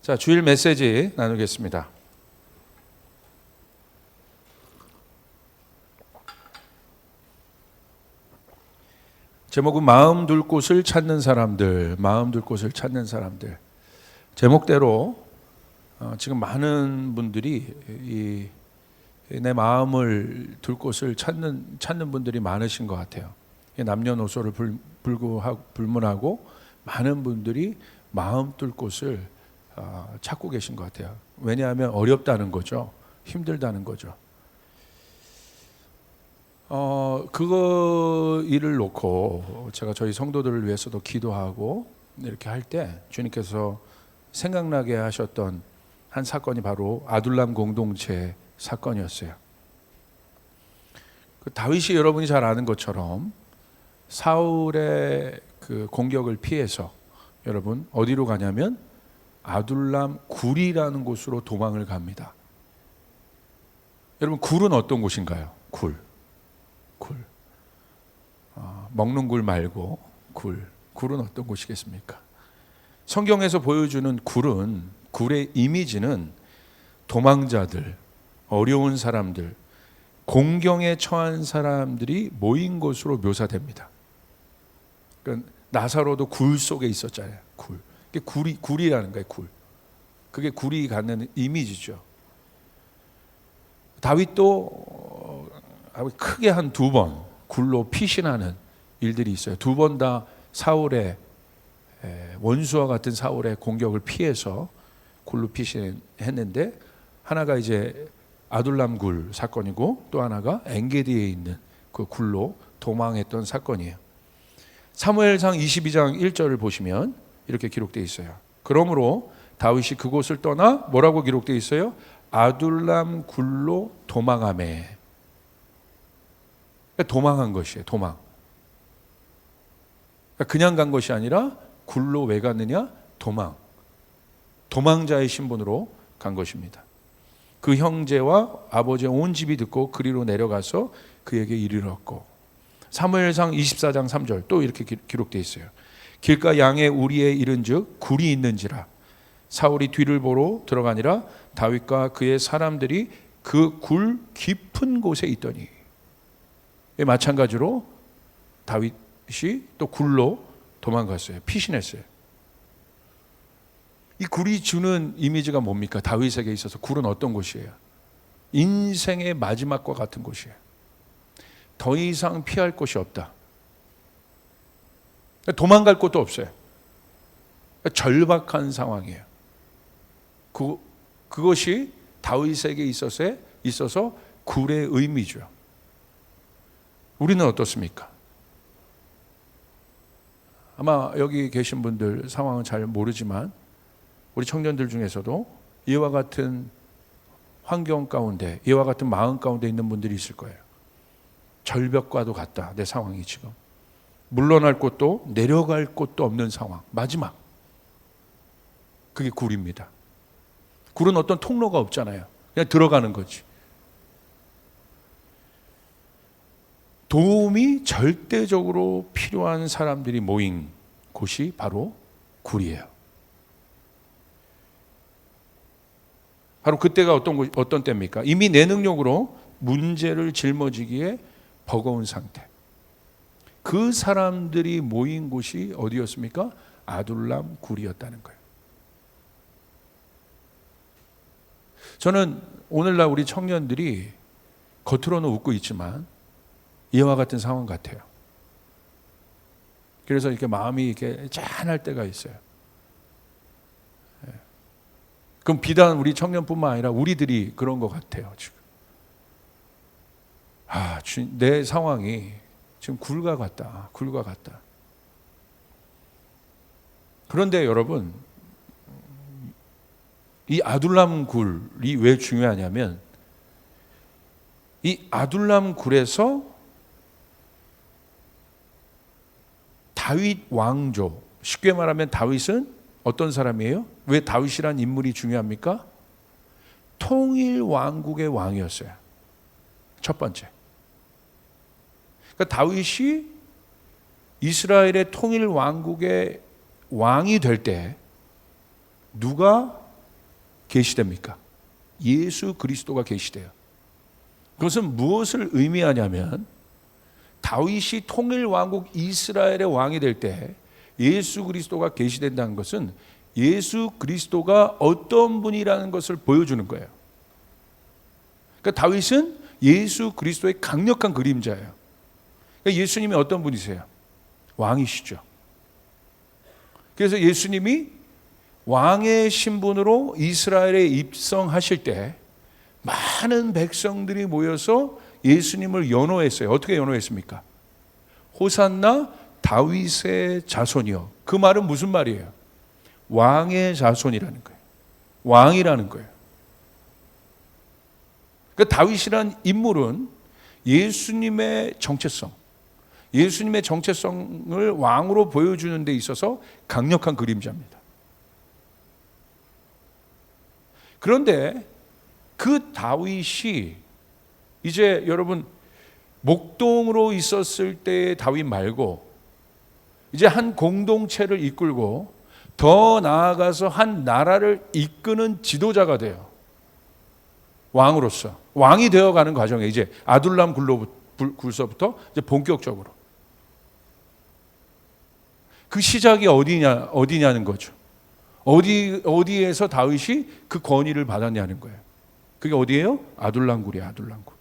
자, 주일 메시지 나누겠습니다. 제목은 마음 둘 곳을 찾는 사람들, 마음 둘 곳을 찾는 사람들. 제목대로 지금 많은 분들이 내 마음을 둘 곳을 찾는 분들이 많으신 것 같아요. 남녀노소를 불문하고 많은 분들이 마음 둘 곳을 찾고 계신 것 같아요. 왜냐하면 어렵다는 거죠. 힘들다는 거죠. 그거 일을 놓고 제가 저희 성도들을 위해서도 기도하고 이렇게 할 때 주님께서 생각나게 하셨던 한 사건이 바로 아둘람 공동체 사건이었어요. 그 다윗이 여러분이 잘 아는 것처럼 사울의 그 공격을 피해서 여러분 어디로 가냐면 아둘람 굴이라는 곳으로 도망을 갑니다. 여러분 굴은 어떤 곳인가요? 굴. 먹는 굴 말고 굴은 어떤 곳이겠습니까? 성경에서 보여주는 굴의 이미지는 도망자들, 어려운 사람들, 공경에 처한 사람들이 모인 곳으로 묘사됩니다. 그러니까 나사로도 굴 속에 있었잖아요. 굴이라는 거예요. 그게 굴이 갖는 이미지죠. 다윗도 크게 한 2번 굴로 피신하는 일들이 있어요. 2번 다 사울의 원수와 같은 사울의 공격을 피해서 굴로 피신했는데, 하나가 이제 아둘람 굴 사건이고 또 하나가 엔게디에 있는 그 굴로 도망했던 사건이에요. 사무엘상 22장 1절을 보시면 이렇게 기록되어 있어요. 그러므로 다윗이 그곳을 떠나 뭐라고 기록되어 있어요? 아둘람 굴로 도망하매. 도망한 것이에요. 그냥 간 것이 아니라 굴로 왜 갔느냐? 도망자의 신분으로 간 것입니다. 그 형제와 아버지의 온 집이 듣고 그리로 내려가서 그에게 이르렀고, 사무엘상 24장 3절 또 이렇게 기록되어 있어요. 길가 양의 우리에 이른즉 굴이 있는지라 사울이 뒤를 보러 들어가니라 다윗과 그의 사람들이 그 굴 깊은 곳에 있더니. 마찬가지로 다윗이 또 굴로 도망갔어요. 피신했어요. 이 굴이 주는 이미지가 뭡니까? 다윗에게 있어서 굴은 어떤 곳이에요? 인생의 마지막과 같은 곳이에요. 더 이상 피할 곳이 없다. 도망갈 곳도 없어요. 절박한 상황이에요. 그것이 다윗에게 있어서 굴의 의미죠. 우리는 어떻습니까? 아마 여기 계신 분들 상황은 잘 모르지만 우리 청년들 중에서도 이와 같은 환경 가운데, 이와 같은 마음 가운데 있는 분들이 있을 거예요. 절벽과도 같다. 내 상황이 지금. 물러날 곳도 내려갈 곳도 없는 상황. 마지막. 그게 굴입니다. 굴은 어떤 통로가 없잖아요. 그냥 들어가는 거지. 도움이 절대적으로 필요한 사람들이 모인 곳이 바로 굴이에요. 바로 그때가 어떤 때입니까? 이미 내 능력으로 문제를 짊어지기에 버거운 상태. 그 사람들이 모인 곳이 어디였습니까? 아둘람 굴이었다는 거예요. 저는 오늘날 우리 청년들이 겉으로는 웃고 있지만 이와 같은 상황 같아요. 그래서 이렇게 마음이 이렇게 짠할 때가 있어요. 그럼 비단 우리 청년뿐만 아니라 우리들이 그런 것 같아요. 지금 내 상황이 지금 굴과 같다. 그런데 여러분, 이 아둘람 굴이 왜 중요하냐면, 이 아둘람 굴에서 다윗 왕조, 쉽게 말하면 다윗은 어떤 사람이에요? 왜 다윗이란 인물이 중요합니까? 통일 왕국의 왕이었어요. 첫 번째. 그러니까 다윗이 이스라엘의 통일 왕국의 왕이 될 때 누가 계시됩니까? 예수 그리스도가 계시돼요. 그것은 무엇을 의미하냐면 다윗이 통일 왕국 이스라엘의 왕이 될 때 예수 그리스도가 계시된다는 것은 예수 그리스도가 어떤 분이라는 것을 보여주는 거예요. 그러니까 다윗은 예수 그리스도의 강력한 그림자예요. 그러니까 예수님이 어떤 분이세요? 왕이시죠. 그래서 예수님이 왕의 신분으로 이스라엘에 입성하실 때 많은 백성들이 모여서 예수님을 연호했어요. 어떻게 연호했습니까? 호산나 다윗의 자손이요. 그 말은 무슨 말이에요? 왕의 자손이라는 거예요. 왕이라는 거예요. 그러니까 다윗이란 인물은 예수님의 정체성, 예수님의 정체성을 왕으로 보여주는 데 있어서 강력한 그림자입니다. 그런데 그 다윗이 이제 여러분 목동으로 있었을 때의 다윗 말고 이제 한 공동체를 이끌고 더 나아가서 한 나라를 이끄는 지도자가 돼요. 왕으로서 왕이 되어가는 과정에 이제 아둘람 굴서부터 이제 본격적으로 그 시작이 어디냐는 거죠. 어디에서 다윗이 그 권위를 받았냐는 거예요. 그게 어디예요? 아둘람굴이에요. 아둘람굴.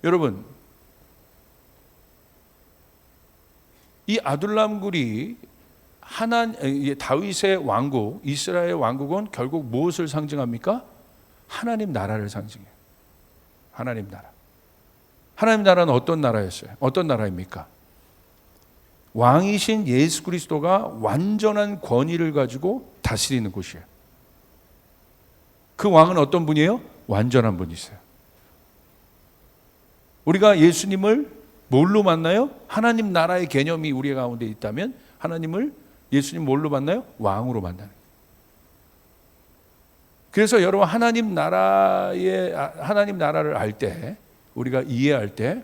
여러분, 이 아둘람굴이 다윗의 왕국, 이스라엘 왕국은 결국 무엇을 상징합니까? 하나님 나라를 상징해요. 하나님 나라. 하나님 나라는 어떤 나라였어요? 어떤 나라입니까? 왕이신 예수 그리스도가 완전한 권위를 가지고 다스리는 곳이에요. 그 왕은 어떤 분이에요? 완전한 분이세요. 우리가 예수님을 뭘로 만나요? 하나님 나라의 개념이 우리 가운데 있다면 예수님 뭘로 만나요? 왕으로 만나는 거예요. 그래서 여러분 하나님 나라를 알 때, 우리가 이해할 때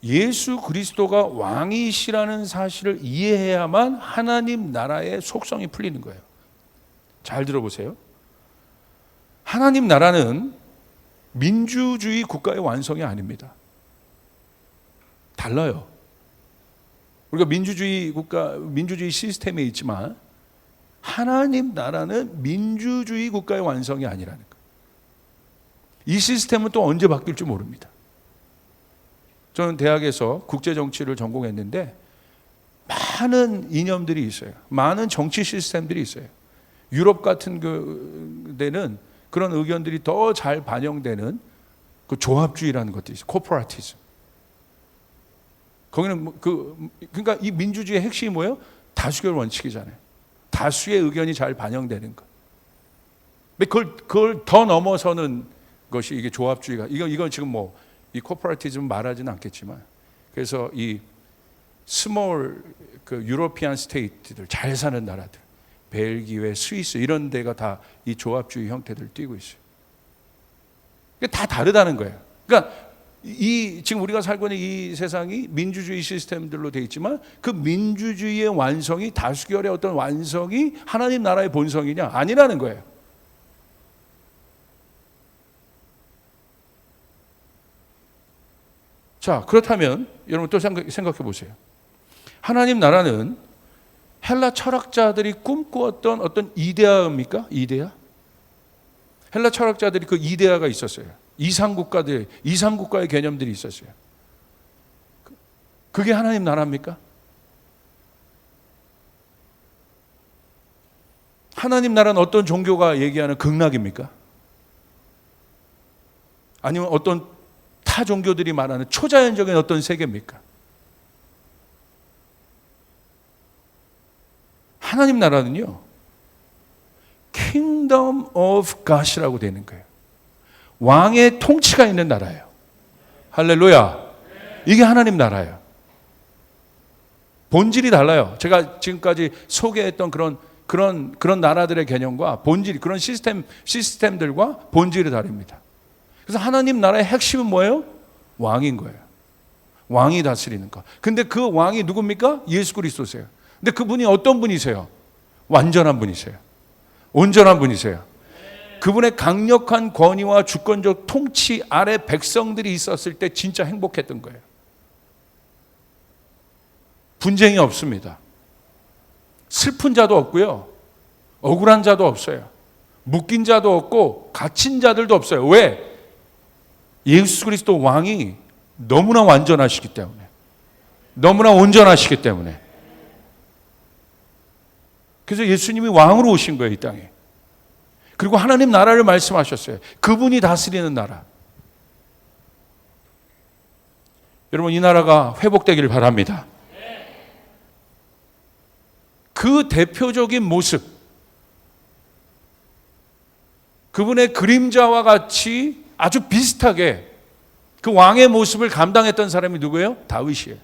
예수 그리스도가 왕이시라는 사실을 이해해야만 하나님 나라의 속성이 풀리는 거예요. 잘 들어보세요. 하나님 나라는 민주주의 국가의 완성이 아닙니다. 달라요. 우리가 민주주의 시스템에 있지만 하나님 나라는 민주주의 국가의 완성이 아니라는 거예요. 이 시스템은 또 언제 바뀔지 모릅니다. 저는 대학에서 국제정치를 전공했는데 많은 이념들이 있어요. 많은 정치 시스템들이 있어요. 유럽 같은 데는 그런 의견들이 더 잘 반영되는 그 조합주의라는 것도 있어요. 코퍼레티즘. 거기는 그러니까 이 민주주의의 핵심이 뭐예요? 다수결 원칙이잖아요. 다수의 의견이 잘 반영되는 것. 근데 그걸 더 넘어서는 것이 이게 조합주의가. 이건 지금 이 코퍼레티즘 말하지는 않겠지만, 그래서 이 스몰 유로피안 스테이트들, 잘 사는 나라들, 벨기에, 스위스 이런 데가 다 이 조합주의 형태들을 띠고 있어요. 다 다르다는 거예요. 그러니까 지금 우리가 살고 있는 이 세상이 민주주의 시스템들로 되어 있지만 그 민주주의의 완성이, 다수결의 어떤 완성이 하나님 나라의 본성이냐? 아니라는 거예요. 자, 그렇다면 여러분 또 생각해 보세요. 하나님 나라는 헬라 철학자들이 꿈꾸었던 어떤 이데아입니까? 이데아? 헬라 철학자들이 그 이데아가 있었어요. 이상국가의 개념들이 있었어요. 그게 하나님 나라입니까? 하나님 나라는 어떤 종교가 얘기하는 극락입니까? 아니면 어떤 타 종교들이 말하는 초자연적인 어떤 세계입니까? 하나님 나라는요, Kingdom of God이라고 되는 거예요. 왕의 통치가 있는 나라예요. 할렐루야. 이게 하나님 나라예요. 본질이 달라요. 제가 지금까지 소개했던 그런 나라들의 개념과 본질, 그런 시스템들과 본질이 다릅니다. 그래서 하나님 나라의 핵심은 뭐예요? 왕인 거예요. 왕이 다스리는 것. 근데 그 왕이 누굽니까? 예수 그리스도세요. 근데 그분이 어떤 분이세요? 완전한 분이세요. 온전한 분이세요. 그분의 강력한 권위와 주권적 통치 아래 백성들이 있었을 때 진짜 행복했던 거예요. 분쟁이 없습니다. 슬픈 자도 없고요. 억울한 자도 없어요. 묶인 자도 없고 갇힌 자들도 없어요. 왜? 예수 그리스도 왕이 너무나 완전하시기 때문에, 너무나 온전하시기 때문에. 그래서 예수님이 왕으로 오신 거예요, 이 땅에. 그리고 하나님 나라를 말씀하셨어요. 그분이 다스리는 나라. 여러분, 이 나라가 회복되기를 바랍니다. 그 대표적인 모습, 그분의 그림자와 같이 아주 비슷하게 그 왕의 모습을 감당했던 사람이 누구예요? 다윗이에요.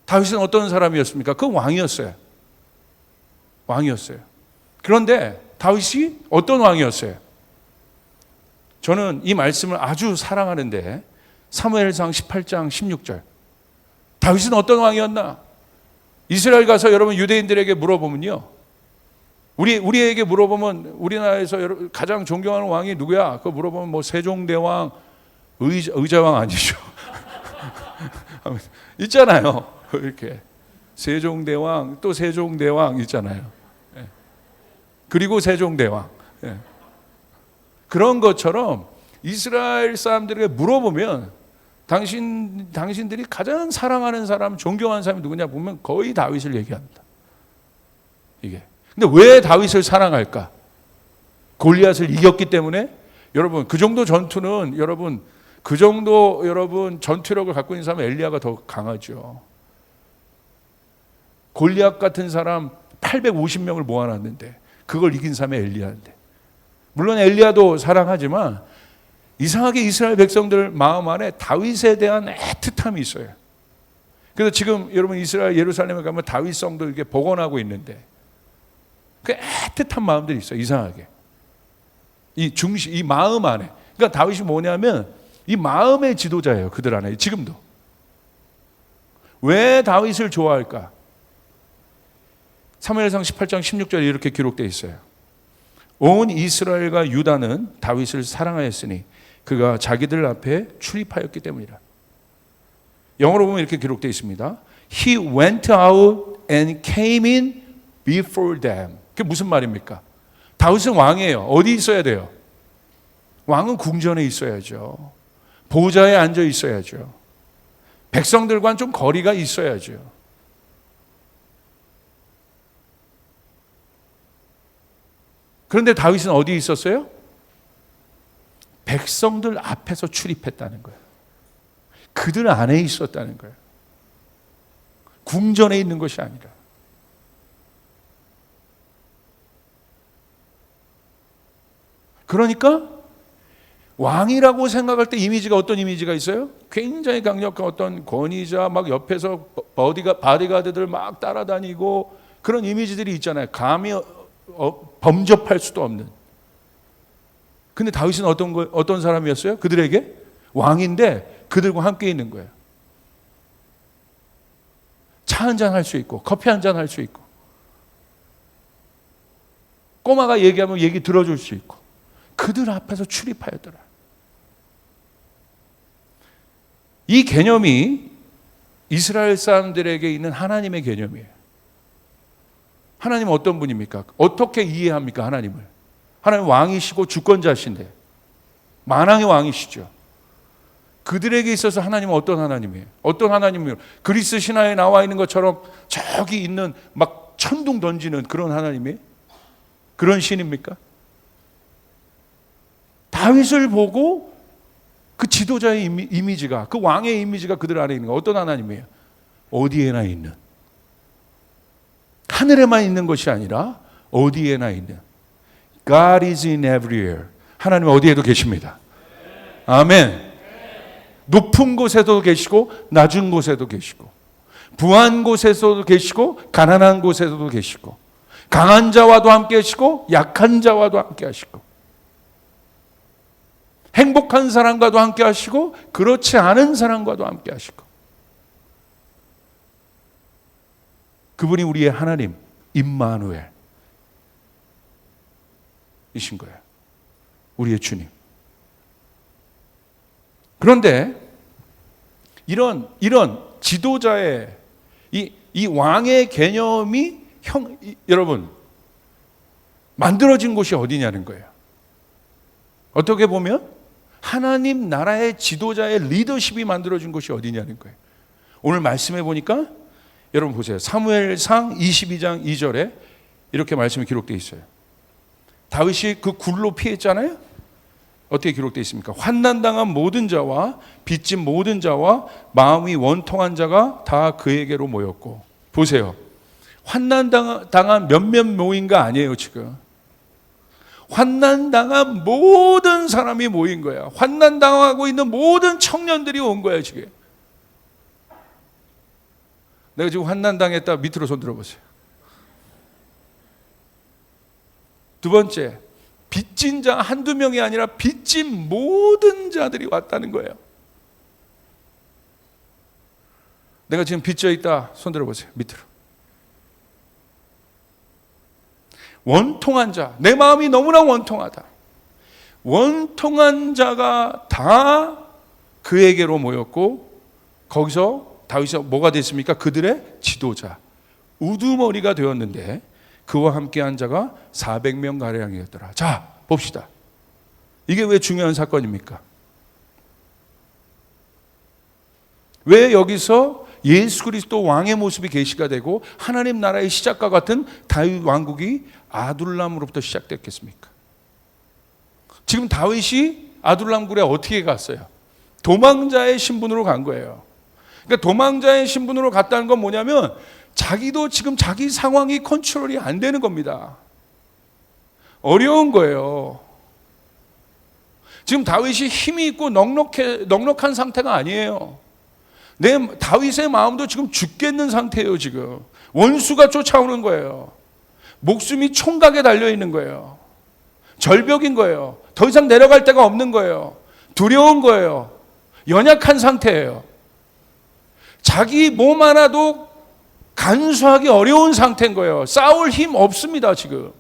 다윗은 어떤 사람이었습니까? 그 왕이었어요. 왕이었어요. 그런데 다윗이 어떤 왕이었어요? 저는 이 말씀을 아주 사랑하는데 사무엘상 18장 16절. 다윗은 어떤 왕이었나? 이스라엘 가서 여러분 유대인들에게 물어보면요. 우리에게 물어보면 우리나라에서 가장 존경하는 왕이 누구야? 그거 물어보면 뭐 세종대왕, 의자왕 아니죠. 있잖아요. 이렇게 세종대왕, 또 세종대왕 있잖아요. 그리고 세종대왕. 그런 것처럼 이스라엘 사람들에게 물어보면 당신들이 가장 사랑하는 사람, 존경하는 사람이 누구냐 보면 거의 다윗을 얘기합니다. 이게. 근데 왜 다윗을 사랑할까? 골리앗을 이겼기 때문에. 여러분, 그 정도 전투는 그 정도 전투력을 갖고 있는 사람은 엘리야가 더 강하죠. 골리앗 같은 사람 850명을 모아놨는데 그걸 이긴 사람이 엘리야인데. 물론 엘리야도 사랑하지만 이상하게 이스라엘 백성들 마음 안에 다윗에 대한 애틋함이 있어요. 그래서 지금 여러분 이스라엘 예루살렘에 가면 다윗성도 이렇게 복원하고 있는데 그 애틋한 마음들이 있어요. 이상하게. 이 마음 안에. 그러니까 다윗이 뭐냐면 이 마음의 지도자예요. 그들 안에. 지금도. 왜 다윗을 좋아할까? 사무엘상 18장 16절에 이렇게 기록되어 있어요. 온 이스라엘과 유다는 다윗을 사랑하였으니 그가 자기들 앞에 출입하였기 때문이라. 영어로 보면 이렇게 기록되어 있습니다. He went out and came in before them. 그게 무슨 말입니까? 다윗은 왕이에요. 어디 있어야 돼요? 왕은 궁전에 있어야죠. 보좌에 앉아 있어야죠. 백성들과는 좀 거리가 있어야죠. 그런데 다윗은 어디 있었어요? 백성들 앞에서 출입했다는 거예요. 그들 안에 있었다는 거예요. 궁전에 있는 것이 아니라. 그러니까 왕이라고 생각할 때 이미지가 어떤 이미지가 있어요? 굉장히 강력한 어떤 권위자, 막 옆에서 바디가드들 막 따라다니고 그런 이미지들이 있잖아요. 감히 범접할 수도 없는. 근데 다윗은 어떤 사람이었어요? 그들에게 왕인데 그들과 함께 있는 거예요. 차 한잔 할 수 있고 커피 한잔 할 수 있고 꼬마가 얘기하면 얘기 들어줄 수 있고 그들 앞에서 출입하였더라. 이 개념이 이스라엘 사람들에게 있는 하나님의 개념이에요. 하나님은 어떤 분입니까? 어떻게 이해합니까? 하나님을. 하나님 왕이시고 주권자신데 만왕의 왕이시죠. 그들에게 있어서 하나님은 어떤 하나님이에요? 어떤 하나님이에요? 그리스 신화에 나와 있는 것처럼 저기 있는 막 천둥 던지는 그런 하나님이에요? 그런 신입니까? 다윗을 보고 그 지도자의 이미지가, 그 왕의 이미지가 그들 안에 있는 거 어떤 하나님이에요? 어디에나 있는, 하늘에만 있는 것이 아니라 어디에나 있는. God is in everywhere. 하나님은 어디에도 계십니다. 아멘. 높은 곳에도 계시고 낮은 곳에도 계시고 부한 곳에서도 계시고 가난한 곳에서도 계시고 강한 자와도 함께 하시고 약한 자와도 함께 하시고 행복한 사람과도 함께 하시고 그렇지 않은 사람과도 함께 하시고, 그분이 우리의 하나님 임마누엘 이신 거예요. 우리의 주님. 그런데 이런 지도자의 이 왕의 개념이 여러분 만들어진 곳이 어디냐는 거예요. 어떻게 보면 하나님 나라의 지도자의 리더십이 만들어진 곳이 어디냐는 거예요. 오늘 말씀해 보니까 여러분 보세요. 사무엘상 22장 2절에 이렇게 말씀이 기록되어 있어요. 다윗이 그 굴로 피했잖아요. 어떻게 기록되어 있습니까? 환난당한 모든 자와 빚진 모든 자와 마음이 원통한 자가 다 그에게로 모였고. 보세요. 환난당한 몇몇 모인가 아니에요 지금. 환난당한 모든 사람이 모인 거야. 환난당하고 있는 모든 청년들이 온 거야 지금. 내가 지금 환난당했다 밑으로 손 들어보세요. 두 번째, 빚진 자 한두 명이 아니라 빚진 모든 자들이 왔다는 거예요. 내가 지금 빚져 있다 손 들어보세요. 밑으로. 원통한 자, 내 마음이 너무나 원통하다. 원통한 자가 다 그에게로 모였고, 거기서 다윗이 뭐가 됐습니까? 그들의 지도자, 우두머리가 되었는데 그와 함께한 자가 400명 가량이었더라. 자, 봅시다. 이게 왜 중요한 사건입니까? 왜 여기서 예수 그리스도 왕의 모습이 계시가 되고 하나님 나라의 시작과 같은 다윗 왕국이 아둘람으로부터 시작됐겠습니까? 지금 다윗이 아둘람 굴에 어떻게 갔어요? 도망자의 신분으로 간 거예요. 그러니까 도망자의 신분으로 갔다는 건 뭐냐면 자기도 지금 자기 상황이 컨트롤이 안 되는 겁니다. 어려운 거예요. 지금 다윗이 힘이 있고 넉넉한 상태가 아니에요. 다윗의 마음도 지금 죽겠는 상태예요. 지금 원수가 쫓아오는 거예요. 목숨이 총각에 달려 있는 거예요. 절벽인 거예요. 더 이상 내려갈 데가 없는 거예요. 두려운 거예요. 연약한 상태예요. 자기 몸 하나도 간수하기 어려운 상태인 거예요. 싸울 힘 없습니다 지금.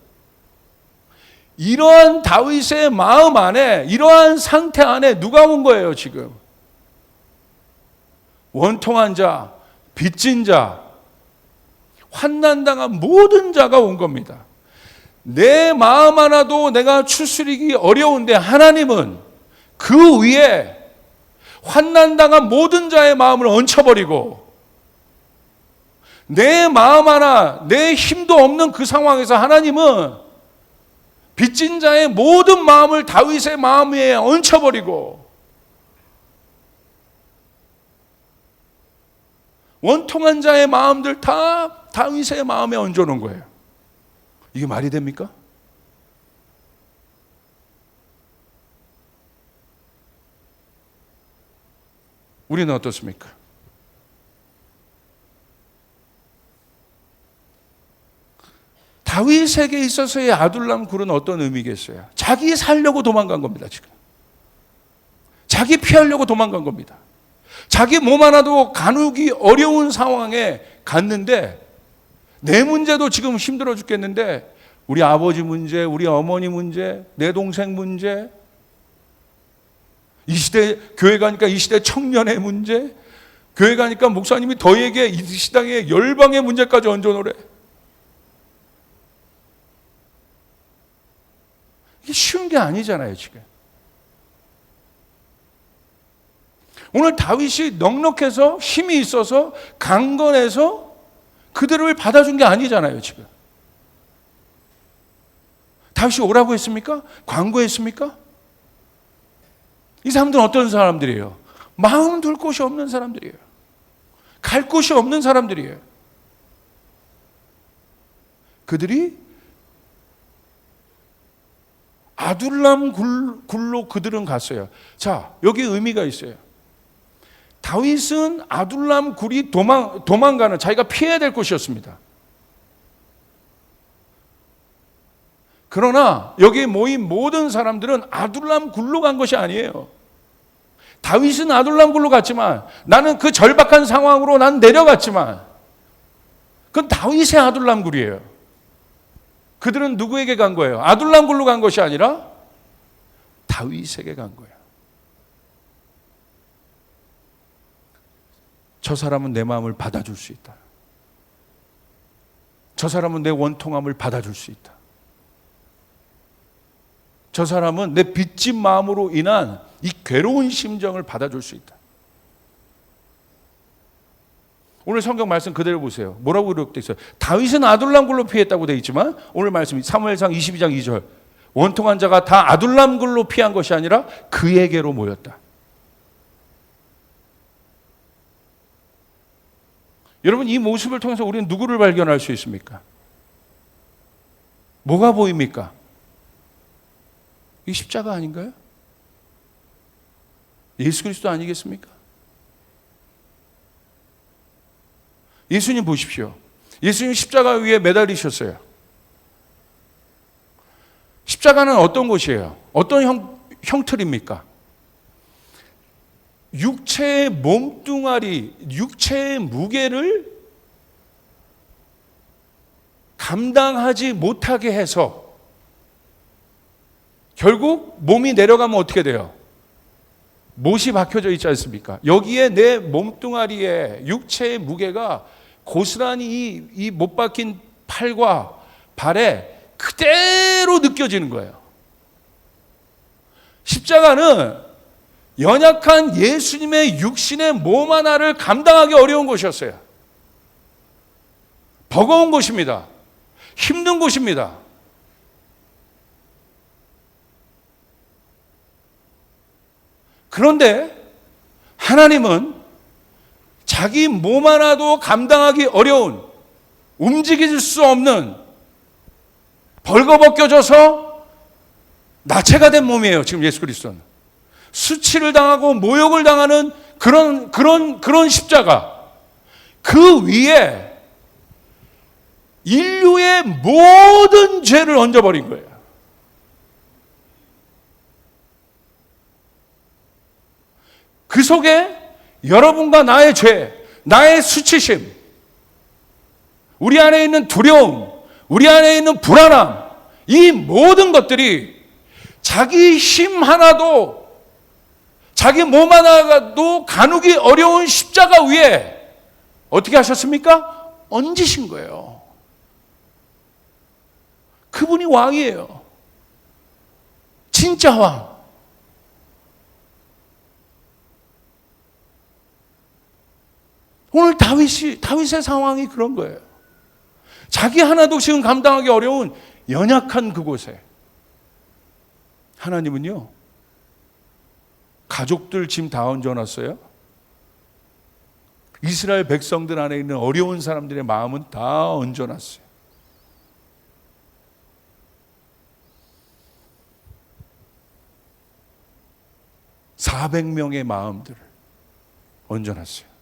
이러한 다윗의 마음 안에, 이러한 상태 안에 누가 온 거예요 지금? 원통한 자, 빚진 자, 환난당한 모든 자가 온 겁니다. 내 마음 하나도 내가 추스리기 어려운데 하나님은 그 위에 환난당한 모든 자의 마음을 얹혀버리고, 내 마음 하나, 내 힘도 없는 그 상황에서 하나님은 빚진 자의 모든 마음을 다윗의 마음 위에 얹혀버리고 원통한 자의 마음들 다 다윗의 마음에 얹어놓은 거예요. 이게 말이 됩니까? 우리는 어떻습니까? 다윗에게 있어서의 아둘람 굴은 어떤 의미겠어요? 자기 살려고 도망간 겁니다 지금. 자기 피하려고 도망간 겁니다. 자기 몸 하나도 가누기 어려운 상황에 갔는데, 내 문제도 지금 힘들어 죽겠는데 우리 아버지 문제, 우리 어머니 문제, 내 동생 문제, 이 시대 교회 가니까 이 시대 청년의 문제, 교회 가니까 목사님이 너에게 이 시당의 열방의 문제까지 얹어놓으래. 이게 쉬운 게 아니잖아요 지금. 오늘 다윗이 넉넉해서 힘이 있어서 강건해서 그들을 받아준 게 아니잖아요 지금. 다윗이 오라고 했습니까? 광고했습니까? 이 사람들은 어떤 사람들이에요? 마음 둘 곳이 없는 사람들이에요. 갈 곳이 없는 사람들이에요. 그들이 아둘람 굴로 그들은 갔어요. 자, 여기 의미가 있어요. 다윗은 아둘람 굴이 도망가는, 자기가 피해야 될 곳이었습니다. 그러나 여기 모인 모든 사람들은 아둘람 굴로 간 것이 아니에요. 다윗은 아둘람 굴로 갔지만, 나는 그 절박한 상황으로 난 내려갔지만, 그건 다윗의 아둘람 굴이에요. 그들은 누구에게 간 거예요? 아둘람 굴로 간 것이 아니라 다윗에게 간 거예요. 저 사람은 내 마음을 받아줄 수 있다. 저 사람은 내 원통함을 받아줄 수 있다. 저 사람은 내 빚진 마음으로 인한 이 괴로운 심정을 받아줄 수 있다. 오늘 성경 말씀 그대로 보세요. 뭐라고 기록되어 있어요? 다윗은 아둘람 굴로 피했다고 되어 있지만, 오늘 말씀 사무엘상 22장 2절, 원통한 자가 다 아둘람 굴로 피한 것이 아니라 그에게로 모였다. 여러분, 이 모습을 통해서 우리는 누구를 발견할 수 있습니까? 뭐가 보입니까? 이 십자가 아닌가요? 예수 그리스도 아니겠습니까? 예수님 보십시오. 예수님 십자가 위에 매달리셨어요. 십자가는 어떤 곳이에요? 어떤 형틀입니까? 육체의 몸뚱아리, 육체의 무게를 감당하지 못하게 해서 결국 몸이 내려가면 어떻게 돼요? 못이 박혀져 있지 않습니까? 여기에 내 몸뚱아리에 육체의 무게가 고스란히 이 못 박힌 팔과 발에 그대로 느껴지는 거예요. 십자가는 연약한 예수님의 육신의 몸 하나를 감당하기 어려운 것이었어요. 버거운 것입니다. 힘든 것입니다. 그런데 하나님은 자기 몸 하나도 감당하기 어려운, 움직일 수 없는, 벌거벗겨져서 나체가 된 몸이에요. 지금 예수 그리스도는 수치를 당하고 모욕을 당하는 그런 십자가, 그 위에 인류의 모든 죄를 얹어버린 거예요. 그 속에 여러분과 나의 죄, 나의 수치심, 우리 안에 있는 두려움, 우리 안에 있는 불안함, 이 모든 것들이 자기 힘 하나도, 자기 몸 하나도 가누기 어려운 십자가 위에 어떻게 하셨습니까? 얹으신 거예요. 그분이 왕이에요. 진짜 왕. 오늘 다윗의 상황이 그런 거예요. 자기 하나도 지금 감당하기 어려운 연약한 그곳에 하나님은요, 가족들 짐 다 얹어놨어요. 이스라엘 백성들 안에 있는 어려운 사람들의 마음은 다 얹어놨어요. (400명의) 마음들을 얹어놨어요.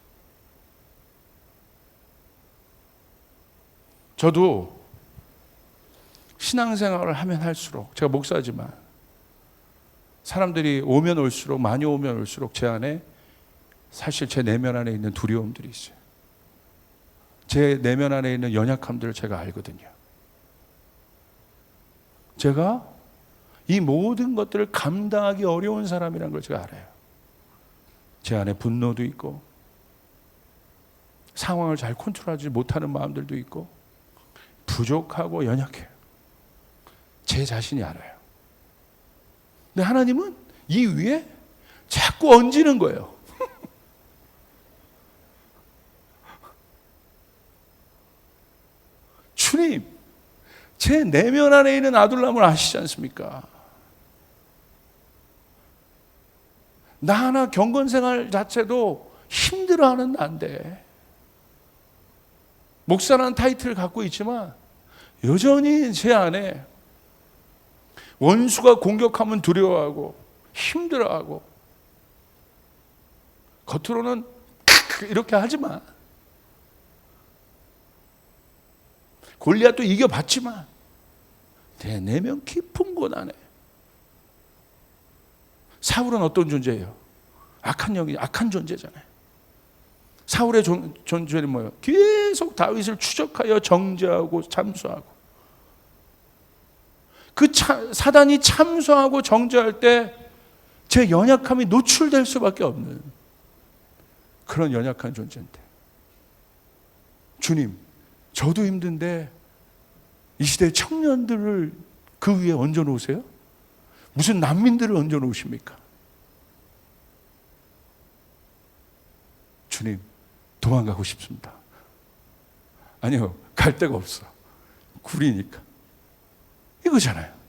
저도 신앙생활을 하면 할수록, 제가 목사지만 사람들이 오면 올수록, 많이 오면 올수록 제 안에, 사실 제 내면 안에 있는 두려움들이 있어요. 제 내면 안에 있는 연약함들을 제가 알거든요. 제가 이 모든 것들을 감당하기 어려운 사람이라는 걸 제가 알아요. 제 안에 분노도 있고, 상황을 잘 컨트롤하지 못하는 마음들도 있고, 부족하고 연약해요. 제 자신이 알아요. 근데 하나님은 이 위에 자꾸 얹는 거예요. 주님, 제 내면 안에 있는 아둘람을 아시지 않습니까? 나 하나 경건생활 자체도 힘들어하는 나인데, 목사라는 타이틀을 갖고 있지만 여전히 제 안에 원수가 공격하면 두려워하고 힘들어하고, 겉으로는 이렇게 하지만, 골리앗도 이겨봤지만 내면 깊은 곳 안에. 사울은 어떤 존재예요? 악한 영이, 악한 존재잖아요. 사울의 존재는 뭐예요? 계속 다윗을 추적하여 정죄하고 참수하고. 사단이 참수하고 정죄할 때 제 연약함이 노출될 수밖에 없는 그런 연약한 존재인데, 주님, 저도 힘든데 이 시대의 청년들을 그 위에 얹어 놓으세요? 무슨 난민들을 얹어 놓으십니까? 주님, 도망가고 싶습니다. 아니요, 갈 데가 없어. 굴이니까. 이거잖아요.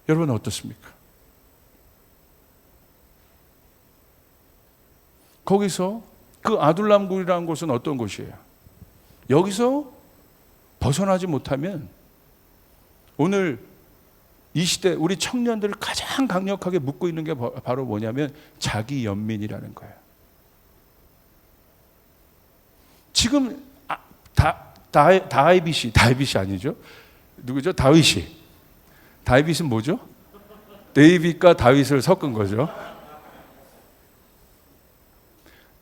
여러분 어떻습니까? 거기서 그 아둘람굴이라는 곳은 어떤 곳이에요? 여기서 벗어나지 못하면 오늘 이 시대 우리 청년들을 가장 강력하게 묶고 있는 게 바로 뭐냐면 자기 연민이라는 거예요. 지금 다윗이 아니죠? 누구죠? 다윗은 뭐죠? 데이빗과 다윗을 섞은 거죠.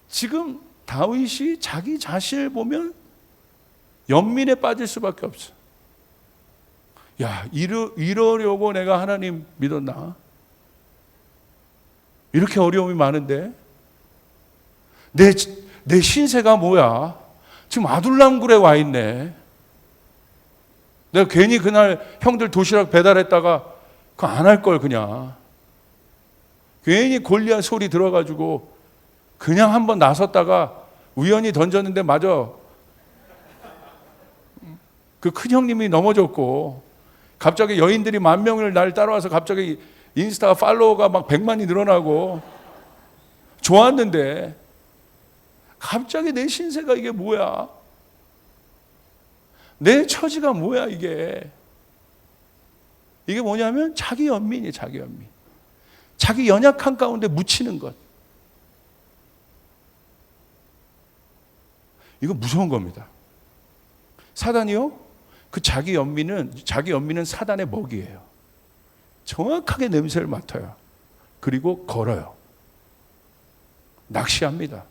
지금 다윗이 자기 자신을 보면 연민에 빠질 수밖에 없어. 야, 이러려고 내가 하나님 믿었나? 이렇게 어려움이 많은데 내 신세가 뭐야? 지금 아둘람굴에 와 있네. 내가 괜히 그날 형들 도시락 배달했다가 그거 안 할 걸 그냥. 괜히 골리앗 소리 들어가지고 그냥 한번 나섰다가 우연히 던졌는데 맞아. 그 큰 형님이 넘어졌고 갑자기 여인들이 10,000명을 날 따라와서 갑자기 인스타 팔로워가 막 100만이 늘어나고 좋았는데 갑자기 내 신세가 이게 뭐야? 내 처지가 뭐야 이게? 이게 뭐냐면 자기 연민이에요. 자기 연민. 자기 연약한 가운데 묻히는 것. 이거 무서운 겁니다. 사단이요? 그 자기 연민은 사단의 먹이에요. 정확하게 냄새를 맡아요. 그리고 걸어요. 낚시합니다.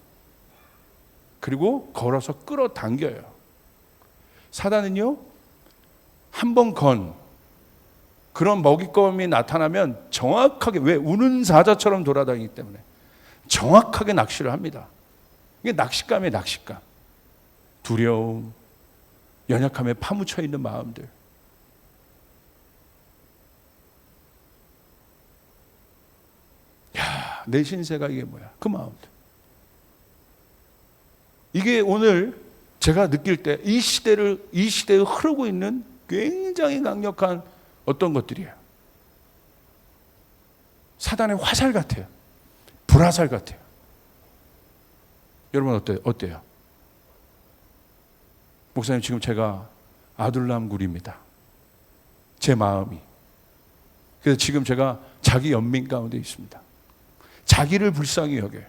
그리고 걸어서 끌어당겨요. 사단은요, 한 번 그런 먹잇감이 나타나면 정확하게, 왜? 우는 사자처럼 돌아다니기 때문에 정확하게 낚시를 합니다. 이게 낚싯감이에요, 낚싯감. 두려움, 연약함에 파묻혀 있는 마음들. 야, 내 신세가 이게 뭐야? 그 마음들. 이게 오늘 제가 느낄 때 이 시대에 흐르고 있는 굉장히 강력한 어떤 것들이에요. 사단의 화살 같아요. 불화살 같아요. 여러분 어때요? 목사님, 지금 제가 아둘람굴입니다. 제 마음이. 그래서 지금 제가 자기 연민 가운데 있습니다. 자기를 불쌍히 여겨요.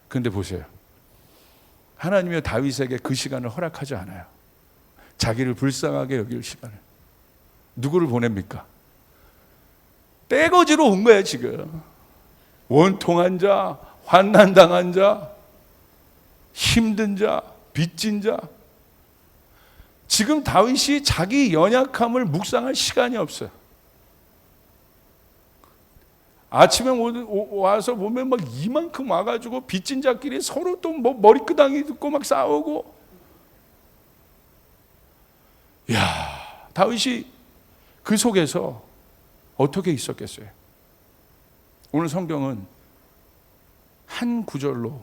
그런데 보세요. 하나님이 다윗에게 그 시간을 허락하지 않아요. 자기를 불쌍하게 여길 시간을. 누구를 보냅니까? 떼거지로 온 거예요 지금. 원통한 자, 환난당한 자, 힘든 자, 빚진 자. 지금 다윗이 자기 연약함을 묵상할 시간이 없어요. 아침에 와서 보면 막 이만큼 와가지고 빚진 자끼리 서로 또 뭐 머리끄덩이 듣고 막 싸우고. 야, 다윗이 그 속에서 어떻게 있었겠어요? 오늘 성경은 한 구절로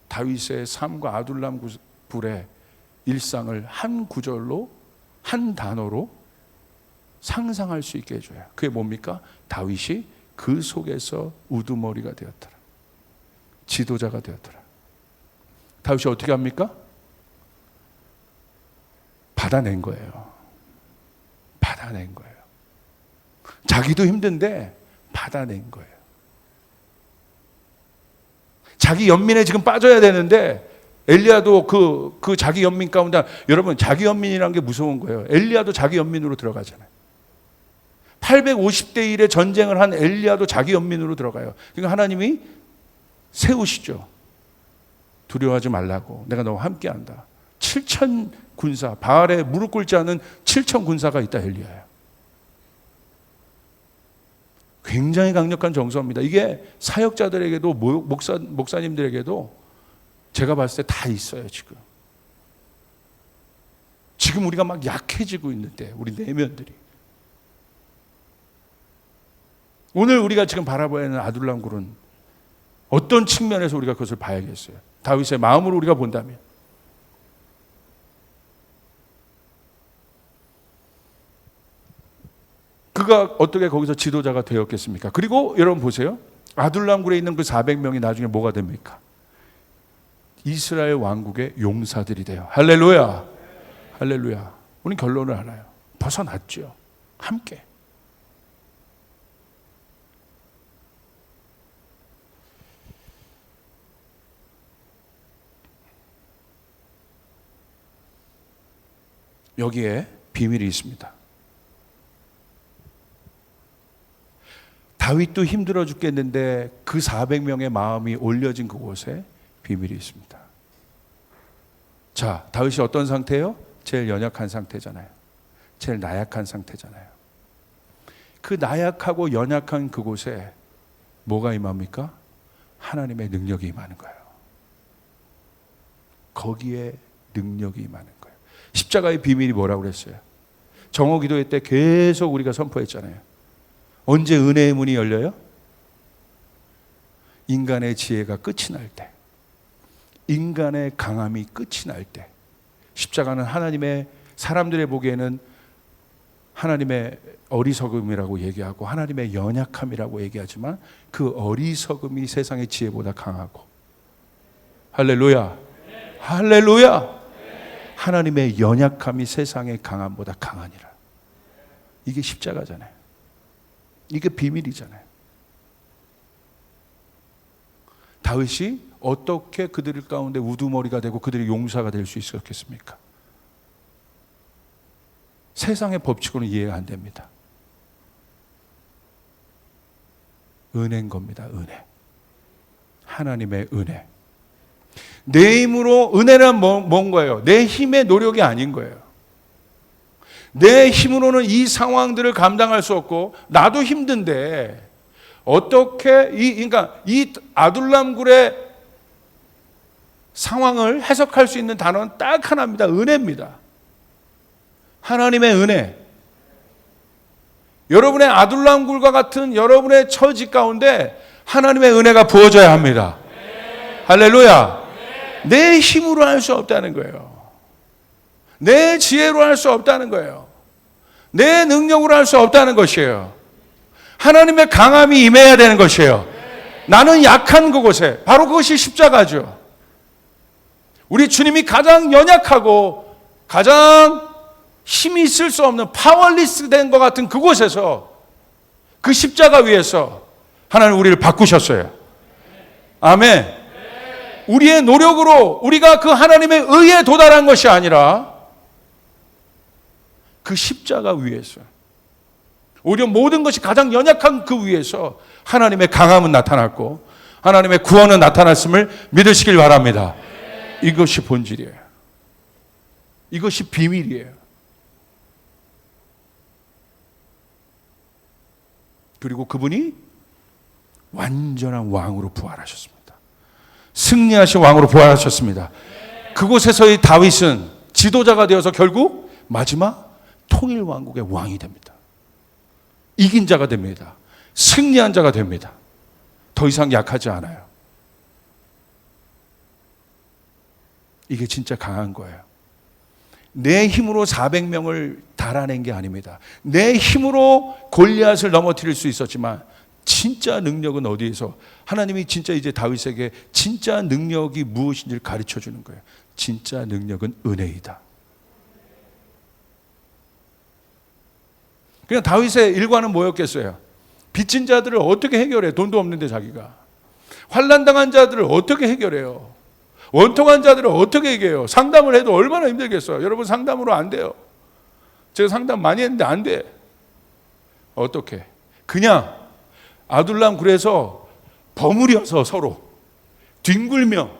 다윗의 삶과 아둘람굴의 일상을 한 구절로, 한 단어로 상상할 수 있게 해줘요. 그게 뭡니까? 다윗이 그 속에서 우두머리가 되었더라. 지도자가 되었더라. 다윗이 어떻게 합니까? 받아낸 거예요. 받아낸 거예요. 자기도 힘든데 받아낸 거예요. 자기 연민에 지금 빠져야 되는데 엘리야도 그 자기 연민 가운데, 여러분 자기 연민이라는 게 무서운 거예요. 엘리야도 자기 연민으로 들어가잖아요. 850대 1의 전쟁을 한 엘리야도 자기 연민으로 들어가요. 그러니까 하나님이 세우시죠. 두려워하지 말라고, 내가 너와 함께한다. 7천 군사, 바알에 무릎 꿇지 않은 7천 군사가 있다 엘리야예요. 굉장히 강력한 정서입니다. 이게 사역자들에게도 목사님들에게도 제가 봤을 때 다 있어요. 지금 우리가 막 약해지고 있는데, 우리 내면들이. 오늘 우리가 지금 바라봐야 하는 아둘람굴은 어떤 측면에서 우리가 그것을 봐야겠어요. 다윗의 마음으로 우리가 본다면. 그가 어떻게 거기서 지도자가 되었겠습니까? 그리고 여러분 보세요. 아둘람굴에 있는 그 400명이 나중에 뭐가 됩니까? 이스라엘 왕국의 용사들이 돼요. 할렐루야. 할렐루야. 우리는 결론을 알아요. 벗어났죠. 함께. 여기에 비밀이 있습니다. 다윗도 힘들어 죽겠는데 그 400명의 마음이 올려진 그곳에 비밀이 있습니다. 자, 다윗이 어떤 상태예요? 제일 연약한 상태잖아요. 제일 나약한 상태잖아요. 그 나약하고 연약한 그곳에 뭐가 임합니까? 하나님의 능력이 임하는 거예요. 거기에 능력이 임하는 거예요. 십자가의 비밀이 뭐라고 그랬어요? 정오 기도회 때 계속 우리가 선포했잖아요. 언제 은혜의 문이 열려요? 인간의 지혜가 끝이 날 때, 인간의 강함이 끝이 날 때. 십자가는 하나님의, 사람들의 보기에는 하나님의 어리석음이라고 얘기하고 하나님의 연약함이라고 얘기하지만 그 어리석음이 세상의 지혜보다 강하고, 할렐루야, 할렐루야, 하나님의 연약함이 세상의 강함보다 강하니라. 이게 십자가잖아요. 이게 비밀이잖아요. 다윗이 어떻게 그들 가운데 우두머리가 되고 그들의 용사가 될 수 있었겠습니까? 세상의 법칙으로는 이해가 안 됩니다. 은혜인 겁니다. 은혜. 하나님의 은혜. 내 힘으로, 은혜란 뭔 거예요? 내 힘의 노력이 아닌 거예요. 내 힘으로는 이 상황들을 감당할 수 없고, 나도 힘든데 어떻게 그러니까 이 아둘람굴의 상황을 해석할 수 있는 단어는 딱 하나입니다. 은혜입니다. 하나님의 은혜. 여러분의 아둘람굴과 같은 여러분의 처지 가운데 하나님의 은혜가 부어져야 합니다. 할렐루야. 내 힘으로 할 수 없다는 거예요. 내 지혜로 할 수 없다는 거예요. 내 능력으로 할 수 없다는 것이에요. 하나님의 강함이 임해야 되는 것이에요. 나는 약한 그곳에, 바로 그것이 십자가죠. 우리 주님이 가장 연약하고 가장 힘이 있을 수 없는 파워리스 된 것 같은 그곳에서, 그 십자가 위에서 하나님 우리를 바꾸셨어요. 아멘. 우리의 노력으로 우리가 그 하나님의 의에 도달한 것이 아니라 그 십자가 위에서, 오히려 모든 것이 가장 연약한 그 위에서 하나님의 강함은 나타났고 하나님의 구원은 나타났음을 믿으시길 바랍니다. 이것이 본질이에요. 이것이 비밀이에요. 그리고 그분이 완전한 왕으로 부활하셨습니다. 승리하신 왕으로 부활하셨습니다. 그곳에서의 다윗은 지도자가 되어서 결국 마지막 통일 왕국의 왕이 됩니다. 이긴 자가 됩니다. 승리한 자가 됩니다. 더 이상 약하지 않아요. 이게 진짜 강한 거예요. 내 힘으로 400명을 달아낸 게 아닙니다. 내 힘으로 골리앗을 넘어뜨릴 수 있었지만 진짜 능력은 어디에서, 하나님이 진짜 이제 다윗에게 진짜 능력이 무엇인지를 가르쳐 주는 거예요. 진짜 능력은 은혜이다. 그냥 다윗의 일과는 뭐였겠어요? 빚진 자들을 어떻게 해결해? 돈도 없는데 자기가 환난당한 자들을 어떻게 해결해요? 원통한 자들을 어떻게 해결해요? 상담을 해도 얼마나 힘들겠어요. 여러분 상담으로 안 돼요. 제가 상담 많이 했는데 안 돼. 어떻게? 그냥 아둘람 굴에서 버무려서 서로 뒹굴며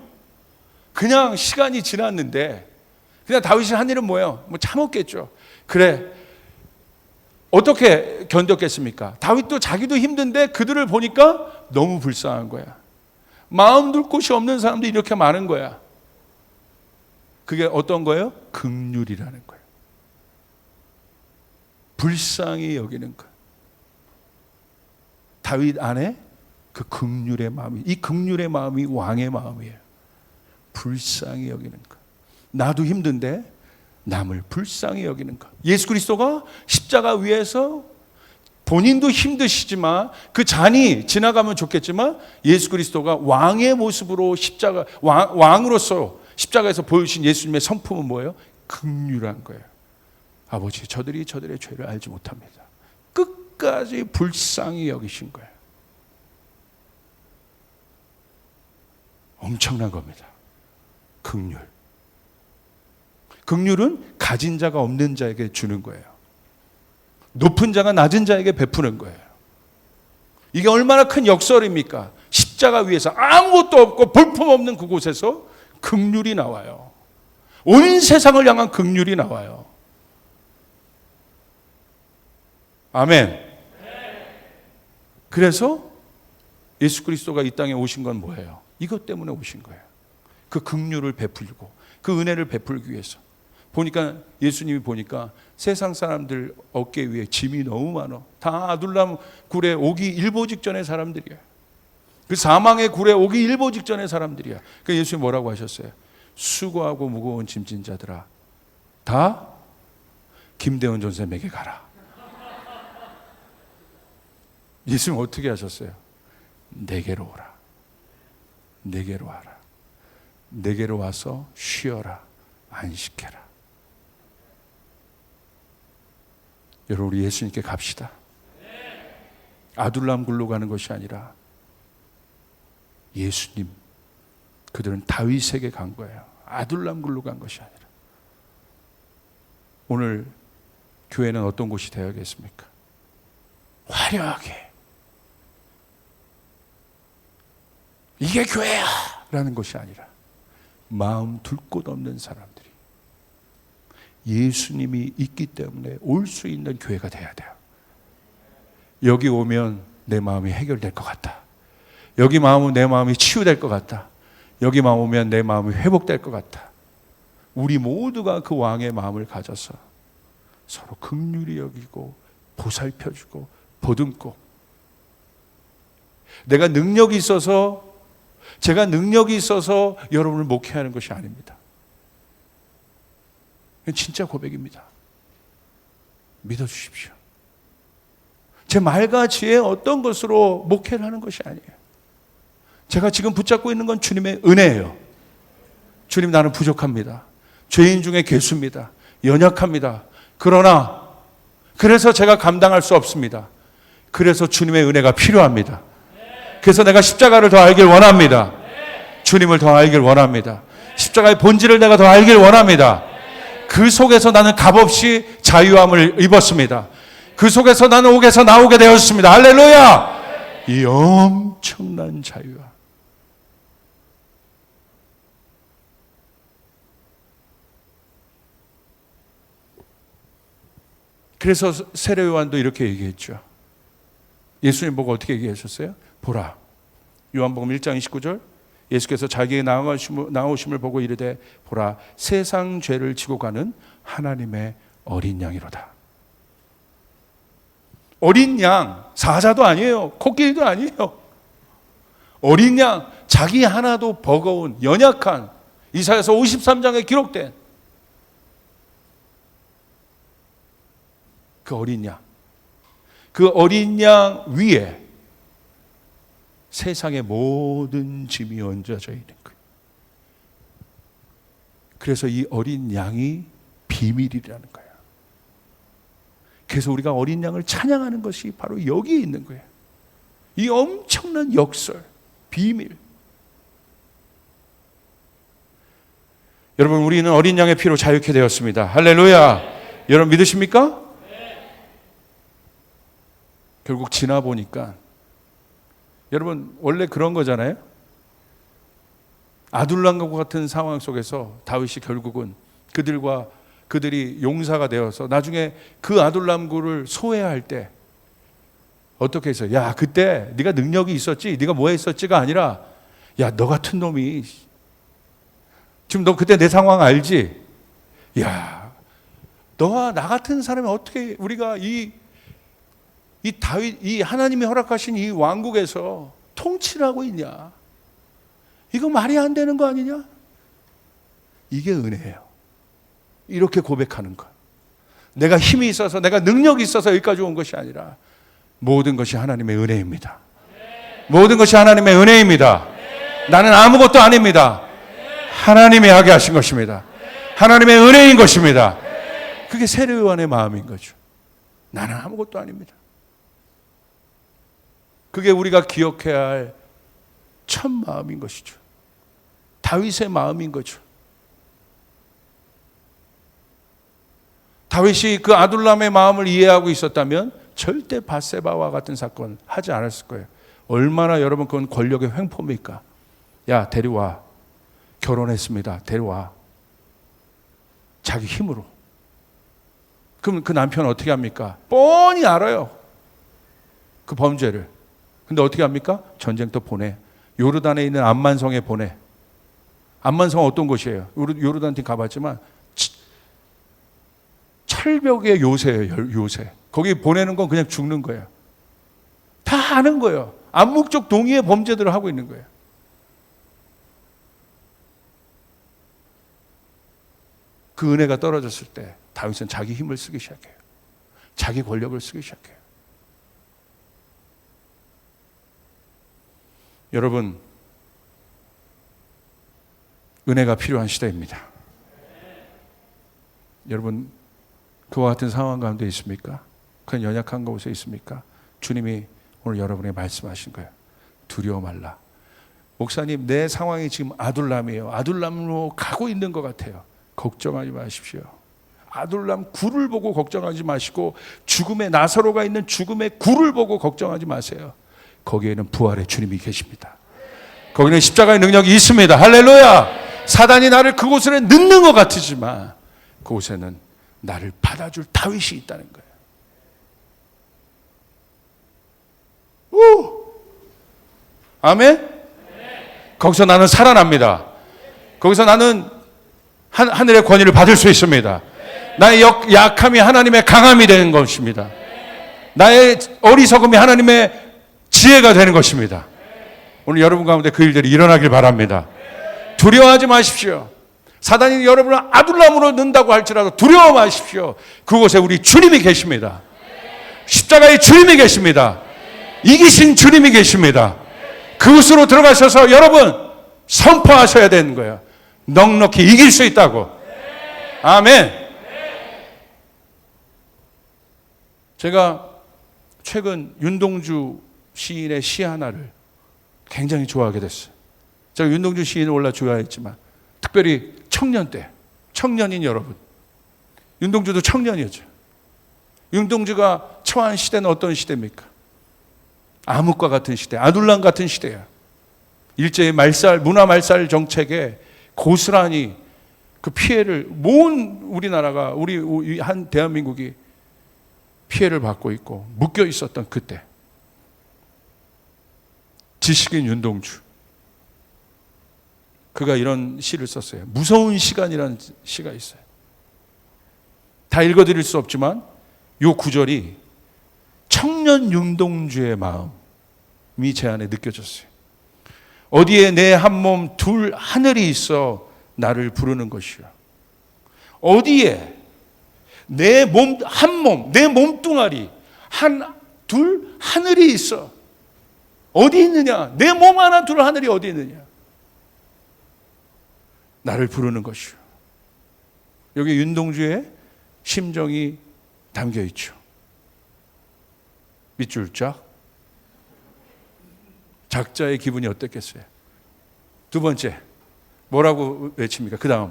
그냥 시간이 지났는데 그냥 다윗이 한 일은 뭐예요? 뭐 참았겠죠. 그래. 어떻게 견뎠겠습니까? 다윗도 자기도 힘든데 그들을 보니까 너무 불쌍한 거야. 마음 둘 곳이 없는 사람들이 이렇게 많은 거야. 그게 어떤 거예요? 긍휼이라는 거예요. 불쌍히 여기는 것. 다윗 안에 그 긍휼의 마음이, 이 긍휼의 마음이 왕의 마음이에요. 불쌍히 여기는 것. 나도 힘든데 남을 불쌍히 여기는 것. 예수 그리스도가 십자가 위에서 본인도 힘드시지만 그 잔이 지나가면 좋겠지만 예수 그리스도가 왕의 모습으로 십자가 왕으로서 십자가에서 보여주신 예수님의 성품은 뭐예요? 긍휼한 거예요. 아버지, 저들이 저들의 죄를 알지 못합니다. 끝까지 불쌍히 여기신 거예요. 엄청난 겁니다. 긍휼. 긍휼은 가진 자가 없는 자에게 주는 거예요. 높은 자가 낮은 자에게 베푸는 거예요. 이게 얼마나 큰 역설입니까? 십자가 위에서 아무것도 없고 볼품없는 그곳에서 긍휼이 나와요. 온 세상을 향한 긍휼이 나와요. 아멘. 그래서 예수 그리스도가 이 땅에 오신 건 뭐예요? 이것 때문에 오신 거예요. 그 긍휼을 베풀고 그 은혜를 베풀기 위해서. 보니까 예수님이 보니까 세상 사람들 어깨 위에 짐이 너무 많아. 다 아둘람 굴에 오기 일보 직전의 사람들이야. 그 사망의 굴에 오기 일보 직전의 사람들이야. 그 예수님이 뭐라고 하셨어요? 수고하고 무거운 짐진 자들아, 다 김대원 전쌤에게 가라. 예수님 어떻게 하셨어요? 내게로 오라. 내게로 와라. 내게로 와서 쉬어라. 안식해라. 여러분, 우리 예수님께 갑시다. 아둘람 굴로 가는 것이 아니라 예수님, 그들은 다윗에게 간 거예요. 아둘람 굴로 간 것이 아니라. 오늘 교회는 어떤 곳이 되어야겠습니까? 화려하게 이게 교회야 라는 것이 아니라 마음 둘 곳 없는 사람들이 예수님이 있기 때문에 올 수 있는 교회가 돼야 돼요. 여기 오면 내 마음이 해결될 것 같다. 여기 마음은 내 마음이 치유될 것 같다. 여기만 오면 내 마음이 회복될 것 같다. 우리 모두가 그 왕의 마음을 가져서 서로 긍휼히 여기고 보살펴주고 보듬고, 내가 능력이 있어서, 제가 능력이 있어서 여러분을 목회하는 것이 아닙니다. 진짜 고백입니다. 믿어주십시오. 제 말과 지혜 어떤 것으로 목회를 하는 것이 아니에요. 제가 지금 붙잡고 있는 건 주님의 은혜예요. 주님, 나는 부족합니다. 죄인 중에 괴수입니다. 연약합니다. 그러나 그래서 제가 감당할 수 없습니다. 그래서 주님의 은혜가 필요합니다. 그래서 내가 십자가를 더 알길 원합니다. 주님을 더 알길 원합니다. 십자가의 본질을 내가 더 알길 원합니다. 그 속에서 나는 값없이 자유함을 입었습니다. 그 속에서 나는 옥에서 나오게 되었습니다. 할렐루야! 이 엄청난 자유함. 그래서 세례 요한도 이렇게 얘기했죠. 예수님 보고 어떻게 얘기하셨어요? 보라, 요한복음 1장 29절, 예수께서 자기의 나오심을 보고 이르되 보라, 세상 죄를 지고 가는 하나님의 어린 양이로다. 어린 양, 사자도 아니에요. 코끼리도 아니에요. 어린 양, 자기 하나도 버거운 연약한, 이사야서 53장에 기록된 그 어린 양, 그 어린 양 위에 세상의 모든 짐이 얹어져 있는 거예요. 그래서 이 어린 양이 비밀이라는 거예요. 그래서 우리가 어린 양을 찬양하는 것이 바로 여기에 있는 거예요. 이 엄청난 역설, 비밀. 여러분, 우리는 어린 양의 피로 자유케 되었습니다. 할렐루야. 여러분 믿으십니까? 결국 지나 보니까 여러분 원래 그런 거잖아요. 아둘람과 같은 상황 속에서 다윗이 결국은 그들이 용사가 되어서 나중에 그 아둘람굴을 소외할 때 어떻게 했어요? 야, 그때 네가 능력이 있었지, 네가 뭐 했었지가 아니라, 야, 너 같은 놈이 지금 너 그때 내 상황 알지? 야, 너와 나 같은 사람이 어떻게 우리가 이 다윗, 이 하나님이 허락하신 이 왕국에서 통치를 하고 있냐? 이거 말이 안 되는 거 아니냐? 이게 은혜예요. 이렇게 고백하는 것. 내가 힘이 있어서, 내가 능력이 있어서 여기까지 온 것이 아니라 모든 것이 하나님의 은혜입니다. 모든 것이 하나님의 은혜입니다. 나는 아무것도 아닙니다. 하나님이 하게 하신 것입니다. 하나님의 은혜인 것입니다. 그게 세례요한의 마음인 거죠. 나는 아무것도 아닙니다. 그게 우리가 기억해야 할 첫 마음인 것이죠. 다윗의 마음인 거죠. 다윗이 그 아둘람의 마음을 이해하고 있었다면 절대 밧세바와 같은 사건 하지 않았을 거예요. 얼마나 여러분 그건 권력의 횡포입니까? 야, 데려와. 결혼했습니다. 데려와. 자기 힘으로. 그럼 그 남편은 어떻게 합니까? 뻔히 알아요. 그 범죄를. 근데 어떻게 합니까? 전쟁터 보내. 요르단에 있는 암만성에 보내. 암만성은 어떤 곳이에요? 요르단팀 가봤지만 철벽의 요새예요. 요새. 거기 보내는 건 그냥 죽는 거예요. 다 아는 거예요. 암묵적 동의의 범죄들을 하고 있는 거예요. 그 은혜가 떨어졌을 때 다윗은 자기 힘을 쓰기 시작해요. 자기 권력을 쓰기 시작해요. 여러분, 은혜가 필요한 시대입니다. 여러분, 그와 같은 상황 가운데 있습니까? 그런 연약한 곳에 있습니까? 주님이 오늘 여러분에게 말씀하신 거예요. 두려워 말라. 목사님, 내 상황이 지금 아둘람이에요. 아둘람으로 가고 있는 것 같아요. 걱정하지 마십시오. 아둘람 굴을 보고 걱정하지 마시고 죽음의 나사로가 있는 죽음의 굴을 보고 걱정하지 마세요. 거기에는 부활의 주님이 계십니다. 거기는 십자가의 능력이 있습니다. 할렐루야. 사단이 나를 그곳에 넣는 것 같지만 그곳에는 나를 받아줄 다윗이 있다는 거예요. 오! 아멘? 거기서 나는 살아납니다. 거기서 나는 하늘의 권위를 받을 수 있습니다. 나의 약함이 하나님의 강함이 되는 것입니다. 나의 어리석음이 하나님의 지혜가 되는 것입니다. 오늘 여러분 가운데 그 일들이 일어나길 바랍니다. 두려워하지 마십시오. 사단이 여러분을 아둘람으로 넣는다고 할지라도 두려워 마십시오. 그곳에 우리 주님이 계십니다. 십자가의 주님이 계십니다. 이기신 주님이 계십니다. 그곳으로 들어가셔서 여러분 선포하셔야 되는 거예요. 넉넉히 이길 수 있다고. 아멘. 제가 최근 윤동주 시인의 시 하나를 굉장히 좋아하게 됐어요. 제가 윤동주 시인을 원래 좋아했지만 특별히 청년 때, 청년인 여러분, 윤동주도 청년이었죠. 윤동주가 처한 시대는 어떤 시대입니까? 암흑과 같은 시대, 아둘람 같은 시대야. 일제의 문화 말살 정책에 고스란히 그 피해를 모은 우리나라가, 우리 한 대한민국이 피해를 받고 있고 묶여 있었던 그때. 지식인 윤동주. 그가 이런 시를 썼어요. 무서운 시간이라는 시가 있어요. 다 읽어드릴 수 없지만 이 구절이 청년 윤동주의 마음이 제 안에 느껴졌어요. 어디에 내 한 몸 둘 하늘이 있어 나를 부르는 것이요. 어디에 내 몸 한 몸, 내 몸뚱아리 둘 하늘이 있어. 어디 있느냐? 내 몸 하나 둘 하늘이 어디 있느냐? 나를 부르는 것이요. 여기 윤동주의 심정이 담겨 있죠. 밑줄 쫙. 작자의 기분이 어땠겠어요? 두 번째, 뭐라고 외칩니까? 그 다음,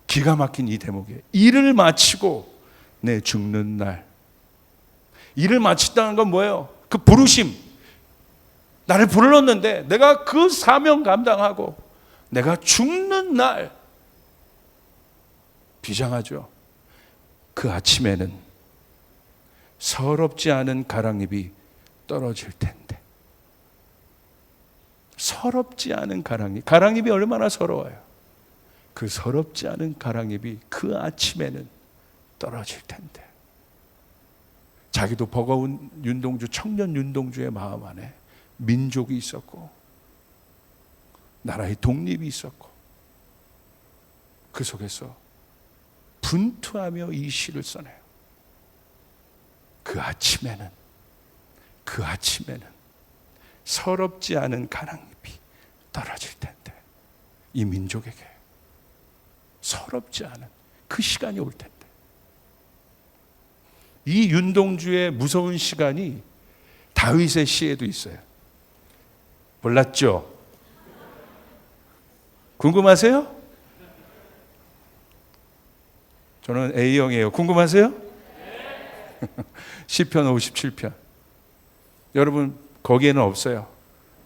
기가 막힌 이 대목이에요. 일을 마치고 내 죽는 날. 일을 마친다는 건 뭐예요? 그 부르심. 나를 불렀는데 내가 그 사명 감당하고 내가 죽는 날. 비장하죠. 그 아침에는 서럽지 않은 가랑잎이 떨어질 텐데. 서럽지 않은 가랑잎. 가랑잎이 얼마나 서러워요. 그 서럽지 않은 가랑잎이 그 아침에는 떨어질 텐데. 자기도 버거운 윤동주, 청년 윤동주의 마음 안에 민족이 있었고 나라의 독립이 있었고 그 속에서 분투하며 이 시를 써내요. 그 아침에는 서럽지 않은 가랑잎이 떨어질 텐데 이 민족에게 서럽지 않은 그 시간이 올 텐데 이 윤동주의 무서운 시간이 다윗의 시에도 있어요. 몰랐죠? 궁금하세요? 저는 A형이에요. 궁금하세요? 시편 57편. 여러분 거기에는 없어요.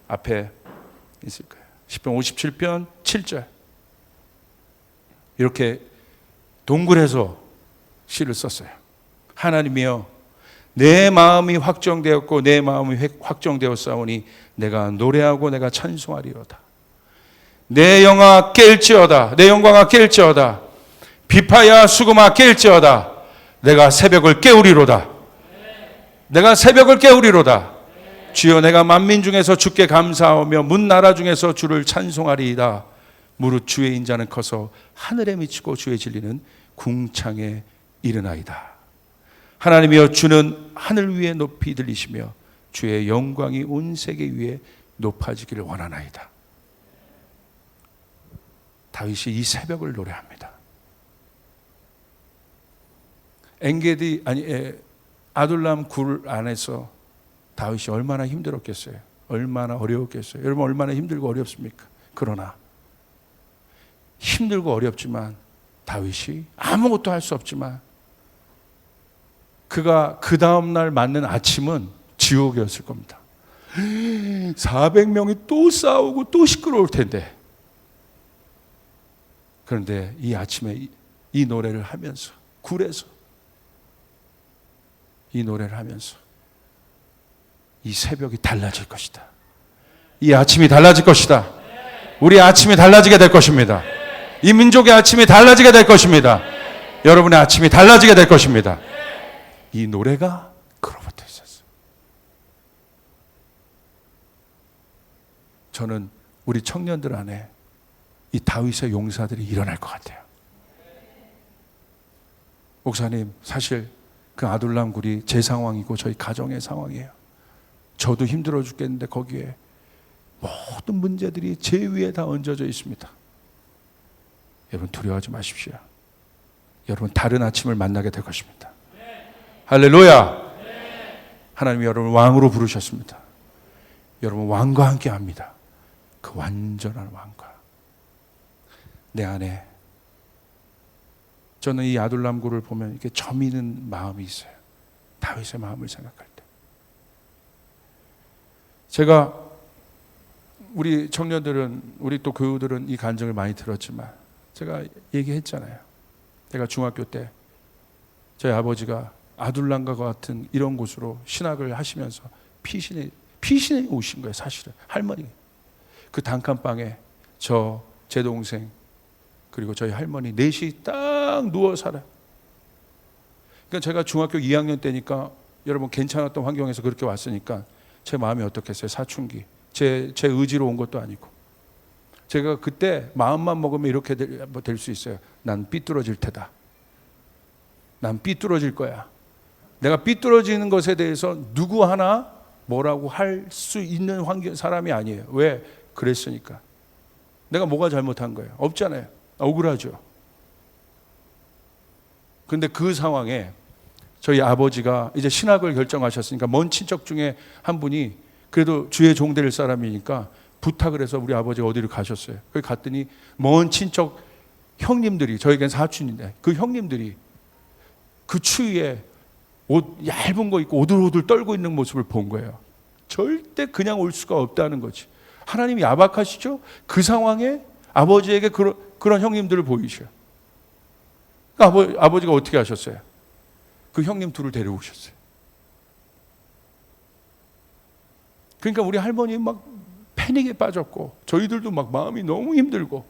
앞에 있을 거예요. 시편 57편 7절. 이렇게 동굴에서 시를 썼어요. 하나님이여, 내 마음이 확정되었고 내 마음이 확정되었사오니 내가 노래하고 내가 찬송하리로다. 내 영아 깰지어다. 내 영광아 깰지어다. 비파야 수금아 깰지어다. 내가 새벽을 깨우리로다. 내가 새벽을 깨우리로다. 주여, 내가 만민 중에서 주께 감사하며 문 나라 중에서 주를 찬송하리이다. 무릇 주의 인자는 커서 하늘에 미치고 주의 진리는 궁창에 이르나이다. 하나님이여, 주는 하늘 위에 높이 들리시며 주의 영광이 온 세계 위에 높아지기를 원하나이다. 다윗이 이 새벽을 노래합니다. 엔게디 아둘람 굴 안에서 다윗이 얼마나 힘들었겠어요. 얼마나 어려웠겠어요. 여러분 얼마나 힘들고 어렵습니까? 그러나 힘들고 어렵지만 다윗이 아무것도 할 수 없지만 그가 그 다음날 맞는 아침은 지옥이었을 겁니다. 400명이 또 싸우고 또 시끄러울 텐데, 그런데 이 아침에 이 노래를 하면서 굴에서 이 노래를 하면서 이 새벽이 달라질 것이다. 이 아침이 달라질 것이다. 우리 아침이 달라지게 될 것입니다. 이 민족의 아침이 달라지게 될 것입니다. 여러분의 아침이 달라지게 될 것입니다. 이 노래가 그로부터 있었어요. 저는 우리 청년들 안에 이 다윗의 용사들이 일어날 것 같아요. 목사님, 사실 그 아둘람 굴이 제 상황이고 저희 가정의 상황이에요. 저도 힘들어 죽겠는데 거기에 모든 문제들이 제 위에 다 얹어져 있습니다. 여러분 두려워하지 마십시오. 여러분 다른 아침을 만나게 될 것입니다. 할렐루야. 하나님이 여러분을 왕으로 부르셨습니다. 여러분 왕과 함께 합니다. 그 완전한 왕과. 내 안에 저는 이 아둘람 굴을 보면 이렇게 저미는 마음이 있어요. 다윗의 마음을 생각할 때. 제가 우리 청년들은, 우리 또 교우들은 이 간증을 많이 들었지만 제가 얘기했잖아요. 제가 중학교 때 저희 아버지가 아둘람과 같은 이런 곳으로 신학을 하시면서 피신에 오신 거예요. 사실은 할머니 그 단칸방에 제 동생 그리고 저희 할머니 넷이 딱 누워 살아요. 그러니까 제가 중학교 2학년 때니까 여러분 괜찮았던 환경에서 그렇게 왔으니까 제 마음이 어떻겠어요? 사춘기. 제 의지로 온 것도 아니고. 제가 그때 마음만 먹으면 이렇게 될 수 있어요. 난 삐뚤어질 테다. 난 삐뚤어질 거야. 내가 삐뚤어지는 것에 대해서 누구 하나 뭐라고 할 수 있는 사람이 아니에요. 왜? 그랬으니까. 내가 뭐가 잘못한 거예요? 없잖아요. 억울하죠. 그런데 그 상황에 저희 아버지가 이제 신학을 결정하셨으니까 먼 친척 중에 한 분이 그래도 주의 종 될 사람이니까 부탁을 해서 우리 아버지가 어디를 가셨어요. 거기 갔더니 먼 친척 형님들이, 저에겐 사촌인데 그 형님들이 그 추위에 옷 얇은 거 입고 오들오들 떨고 있는 모습을 본 거예요. 절대 그냥 올 수가 없다는 거지. 하나님이 야박하시죠? 그 상황에 아버지에게 그런 형님들을 보이셔. 그러니까 아버지가 어떻게 하셨어요? 그 형님 둘을 데려오셨어요. 그러니까 우리 할머니 막 패닉에 빠졌고 저희들도 막 마음이 너무 힘들고,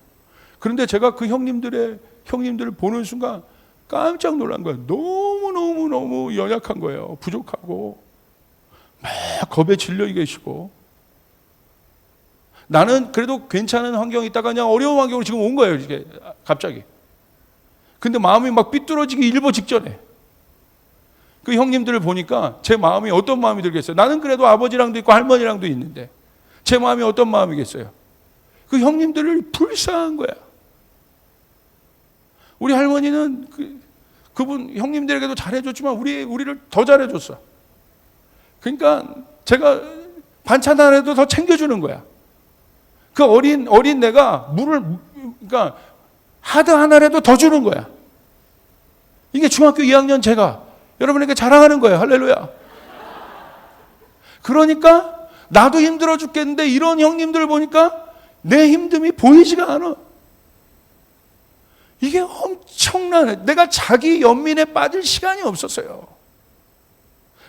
그런데 제가 그 형님들을 보는 순간 깜짝 놀란 거예요. 너무 연약한 거예요. 부족하고 막 겁에 질려 계시고. 나는 그래도 괜찮은 환경에 있다가 그냥 어려운 환경으로 지금 온 거예요. 이게 갑자기. 근데 마음이 막 삐뚤어지기 일보 직전에 그 형님들을 보니까 제 마음이 어떤 마음이 들겠어요? 나는 그래도 아버지랑도 있고 할머니랑도 있는데 제 마음이 어떤 마음이겠어요? 그 형님들을 불쌍한 거야. 우리 할머니는 그분 형님들에게도 잘해줬지만 우리를 더 잘해줬어. 그러니까 제가 반찬 하나라도 더 챙겨주는 거야. 그 어린 내가 그러니까 하드 하나라도 더 주는 거야. 이게 중학교 2학년 제가 여러분에게 자랑하는 거예요. 할렐루야. 그러니까 나도 힘들어 죽겠는데 이런 형님들 보니까 내 힘듦이 보이지가 않아. 이게 엄청나네. 내가 자기 연민에 빠질 시간이 없었어요.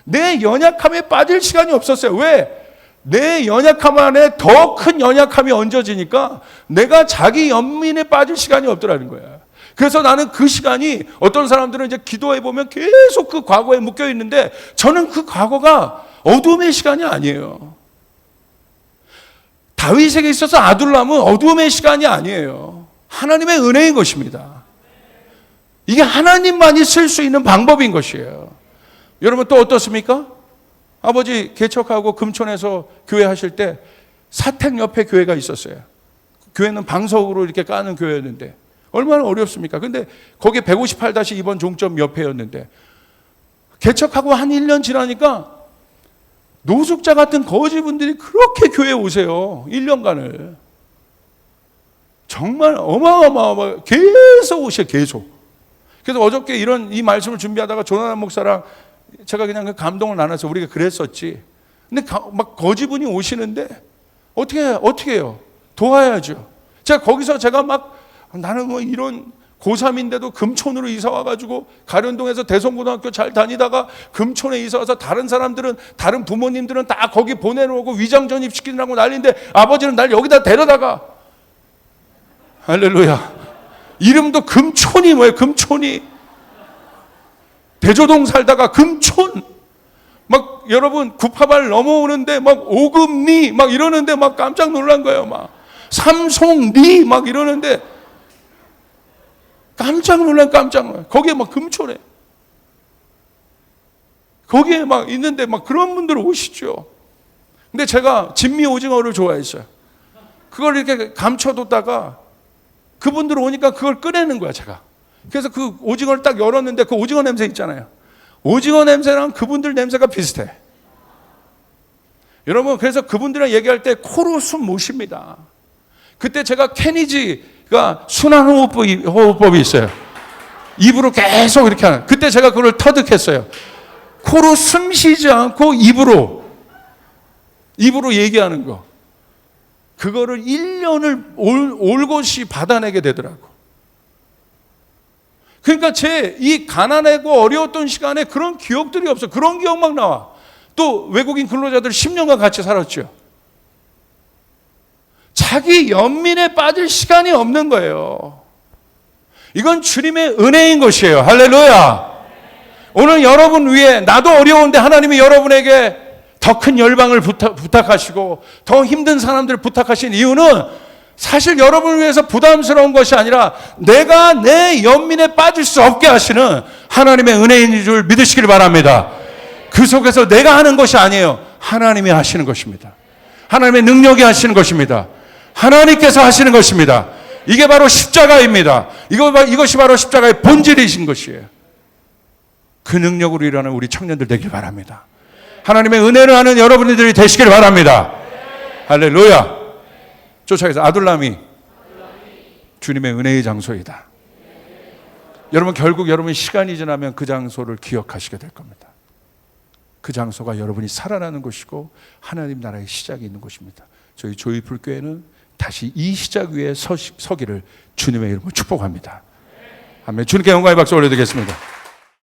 내 연약함에 빠질 시간이 없었어요. 왜? 내 연약함 안에 더 큰 연약함이 얹어지니까 내가 자기 연민에 빠질 시간이 없더라는 거야. 그래서 나는 그 시간이, 어떤 사람들은 이제 기도해 보면 계속 그 과거에 묶여 있는데 저는 그 과거가 어둠의 시간이 아니에요. 다윗에게 있어서 아둘람은 어둠의 시간이 아니에요. 하나님의 은혜인 것입니다. 이게 하나님만이 쓸 수 있는 방법인 것이에요. 여러분 또 어떻습니까? 아버지 개척하고 금촌에서 교회 하실 때 사택 옆에 교회가 있었어요. 교회는 방석으로 이렇게 까는 교회였는데 얼마나 어렵습니까? 근데 거기에 158-2번 종점 옆에였는데 개척하고 한 1년 지나니까 노숙자 같은 거지분들이 그렇게 교회에 오세요. 1년간을. 정말 어마어마하게 계속 오셔요. 계속. 그래서 어저께 이 말씀을 준비하다가 조나단 목사랑 제가 그냥 그 감동을 나눠서 우리가 그랬었지. 근데 막 거지분이 오시는데 어떻게 해요? 도와야죠. 제가 막 나는 뭐 이런 고3인데도 금촌으로 이사 와가지고 가련동에서 대성고등학교 잘 다니다가 금촌에 이사 와서 다른 부모님들은 다 거기 보내놓고 위장 전입시키느라고 난리인데 아버지는 날 여기다 데려다가, 할렐루야. 이름도 금촌이 뭐예요? 금촌이. 대조동 살다가 금촌. 막 여러분 구파발 넘어오는데 막 오금리 막 이러는데 막 깜짝 놀란 거예요. 막 삼송리 막 이러는데 깜짝 놀란. 거기에 막 금촌에. 거기에 막 있는데 막 그런 분들 오시죠. 근데 제가 진미 오징어를 좋아했어요. 그걸 이렇게 감춰뒀다가 그분들 오니까 그걸 꺼내는 거야, 제가. 그래서 그 오징어를 딱 열었는데 그 오징어 냄새 있잖아요. 오징어 냄새랑 그분들 냄새가 비슷해. 여러분, 그래서 그분들이랑 얘기할 때 코로 숨 못 쉽니다. 그때 제가 케니지가 순환 호흡법이 있어요. 입으로 계속 이렇게 하는. 그때 제가 그걸 터득했어요. 코로 숨 쉬지 않고 입으로 얘기하는 거. 그거를 1년을 올곧이 받아내게 되더라고. 그러니까 제 이 가난하고 어려웠던 시간에 그런 기억들이 없어요. 그런 기억 막 나와. 또 외국인 근로자들 10년간 같이 살았죠. 자기 연민에 빠질 시간이 없는 거예요. 이건 주님의 은혜인 것이에요. 할렐루야. 오늘 여러분 위해, 나도 어려운데 하나님이 여러분에게 더 큰 열방을 부탁하시고 더 힘든 사람들을 부탁하신 이유는 사실 여러분을 위해서 부담스러운 것이 아니라 내가 내 연민에 빠질 수 없게 하시는 하나님의 은혜인 줄 믿으시길 바랍니다. 그 속에서 내가 하는 것이 아니에요. 하나님이 하시는 것입니다. 하나님의 능력이 하시는 것입니다. 하나님께서 하시는 것입니다. 이게 바로 십자가입니다. 이것이 바로 십자가의 본질이신 것이에요. 그 능력으로 일하는 우리 청년들 되길 바랍니다. 하나님의 은혜를 아는 여러분들이 되시길 바랍니다. 할렐루야. 쫓아가서 아둘람이 주님의 은혜의 장소이다. 여러분, 결국 여러분이 시간이 지나면 그 장소를 기억하시게 될 겁니다. 그 장소가 여러분이 살아나는 곳이고 하나님 나라의 시작이 있는 곳입니다. 저희 조이풀교회는 다시 이 시작 위에 서기를 주님의 이름으로 축복합니다. 아멘. 주님께 영광의 박수 올려드리겠습니다.